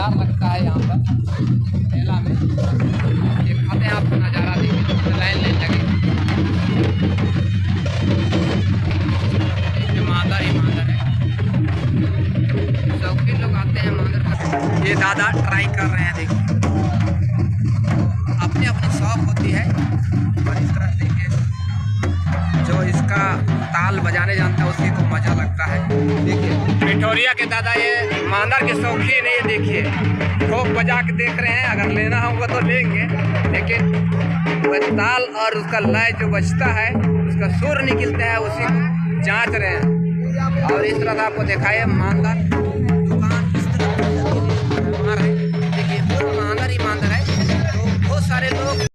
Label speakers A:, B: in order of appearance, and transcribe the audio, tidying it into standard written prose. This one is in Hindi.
A: बाजार लगता है यहाँ पर मेला में। दिखाते हैं आपको नज़ारा, देखिए लाइन लगे। मांदर ही मांदर है, शौकीन लोग आते हैं मांदर का। ये दादा ट्राई कर रहे हैं, देखिए अपनी अपनी शौक होती है। और इस तरह देखिए जो इसका ताल बजाने जानता है उसी को मजा लगता है। देखिए पिठोरिया के दादा ये मांदर के शौकीन है। ये देखिए ठोक बजा के देख रहे हैं, अगर लेना होगा तो लेंगे, लेकिन वह ताल और उसका लय जो बजता है, उसका सुर निकलता है, उसी को जांच रहे हैं। और इस तरह आपको दिखाए मांदर दुकान इस तरह देखिए मांदर ही मांदर है। तो बहुत सारे लोग